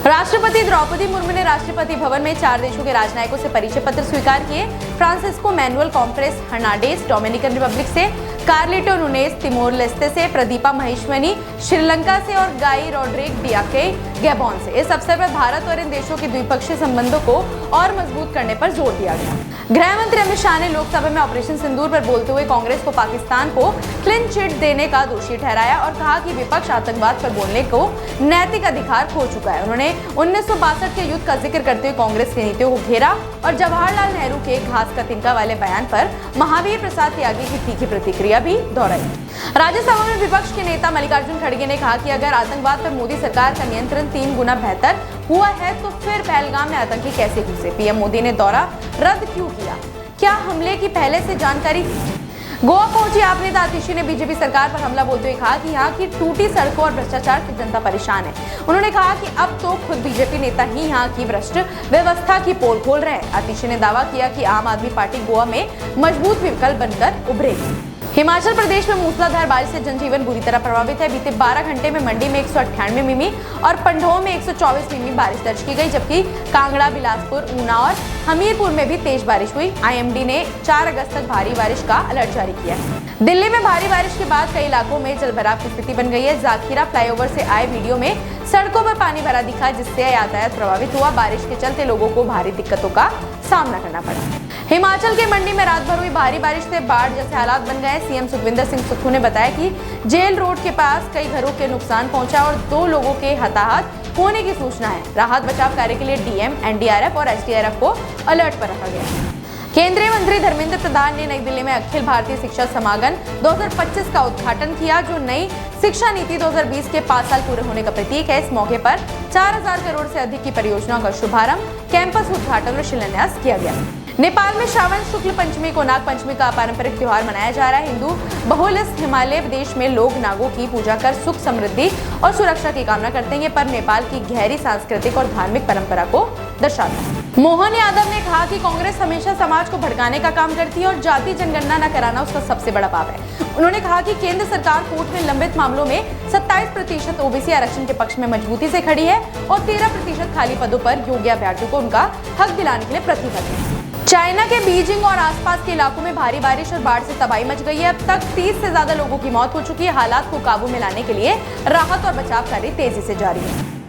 राष्ट्रपति द्रौपदी मुर्मू ने राष्ट्रपति भवन में 4 देशों के राजनयिकों से परिचय पत्र स्वीकार किए। Francisco manual compress Hernandez Dominican Republic से, कार्लिटो नुनेज तिमोर लेस्ते से, प्रदीपा महेश्वरी श्रीलंका से और गाई रोड्रिग डियाके गैबोन से। इस अवसर पर भारत और इन देशों के द्विपक्षीय संबंधों को और मजबूत करने पर जोर दिया गया। गृह मंत्री अमित शाह ने लोकसभा में ऑपरेशन सिंदूर पर बोलते हुए कांग्रेस को पाकिस्तान को क्लीन चिट देने का दोषी ठहराया और कहा कि विपक्ष आतंकवाद पर बोलने को नैतिक अधिकार खो चुका है। उन्होंने 1962 के युद्ध का जिक्र करते हुए कांग्रेस की नीतियों को घेरा और जवाहरलाल नेहरू के घास का तिनका वाले बयान पर महावीर प्रसाद त्यागी की तीखी प्रतिक्रिया भी दोहराई। राज्यसभा में विपक्ष के नेता मल्लिकार्जुन खड़गे ने कहा कि अगर आतंकवाद पर मोदी सरकार का नियंत्रण 3 गुना बेहतर हुआ है तो फिर पहलगाम में आतंकी कैसे घुसे? पीएम मोदी ने दौरा रद्द क्यों किया? क्या हमले की पहले से जानकारी थी? गोवा पहुंची आप नेता आतिशी ने बीजेपी सरकार पर हमला बोलते हुए कहा कि यहाँ की टूटी सड़कों और भ्रष्टाचार से जनता परेशान है। उन्होंने कहा कि अब तो खुद बीजेपी नेता ही यहाँ की भ्रष्ट व्यवस्था की पोल खोल रहे हैं। आतिशी ने दावा किया कि आम आदमी पार्टी गोवा में मजबूत विकल्प बनकर उभरेगी। हिमाचल प्रदेश में मूसलाधार बारिश से जनजीवन बुरी तरह प्रभावित है। बीते 12 घंटे में मंडी में 198 मिमी और पंडोह में 124 मिमी बारिश दर्ज की गई, जबकि कांगड़ा, बिलासपुर, ऊना और हमीरपुर में भी तेज बारिश हुई। आईएमडी ने 4 अगस्त तक भारी बारिश का अलर्ट जारी किया है। दिल्ली में भारी बारिश के बाद कई इलाकों में जलभराव की स्थिति बन गई है। जाखिरा फ्लाईओवर से आए वीडियो में सड़कों पर पानी भरा दिखा, जिससे यातायात प्रभावित हुआ। बारिश के चलते लोगों को भारी दिक्कतों का सामना करना पड़ा। हिमाचल के मंडी में रात भर हुई भारी बारिश से बाढ़ जैसे हालात बन गए। सीएम सुखविंदर सिंह सुक्खू ने बताया कि जेल रोड के पास कई घरों के नुकसान पहुंचा और 2 लोगों के हताहत होने की सूचना है। राहत बचाव कार्य के लिए डीएम, एनडीआरएफ और एसडीआरएफ को अलर्ट पर रखा गया। केंद्रीय मंत्री धर्मेंद्र प्रधान ने नई दिल्ली में अखिल भारतीय शिक्षा समागम 2025 का उद्घाटन किया, जो नई शिक्षा नीति 2020 के 5 साल पूरे होने का प्रतीक है। इस मौके पर 4000 करोड़ से अधिक की परियोजनाओं का शुभारंभ, कैंपस उद्घाटन और शिलान्यास किया गया। नेपाल में श्रावण शुक्ल पंचमी को नाग पंचमी का पारंपरिक त्योहार मनाया जा रहा है। हिंदू बहुल इस हिमालय देश में लोग नागों की पूजा कर सुख, समृद्धि और सुरक्षा की कामना करते हैं। ये पर्व नेपाल की गहरी सांस्कृतिक और धार्मिक परंपरा को दर्शाता है। मोहन यादव ने कहा कि कांग्रेस हमेशा समाज को भड़काने का काम करती है और जाति जनगणना न कराना उसका सबसे बड़ा पाप है। उन्होंने कहा कि केंद्र सरकार कोर्ट में लंबित मामलों में 27% ओबीसी आरक्षण के पक्ष में मजबूती से खड़ी है और 13% खाली पदों पर योग्य अभ्यर्थियों को उनका हक दिलाने के लिए प्रतिबद्ध है। चाइना के बीजिंग और आसपास के इलाकों में भारी बारिश और बाढ़ से तबाही मच गई है। अब तक 30 से ज्यादा लोगों की मौत हो चुकी है। हालात को काबू में लाने के लिए राहत और बचाव कार्य तेजी से जारी है।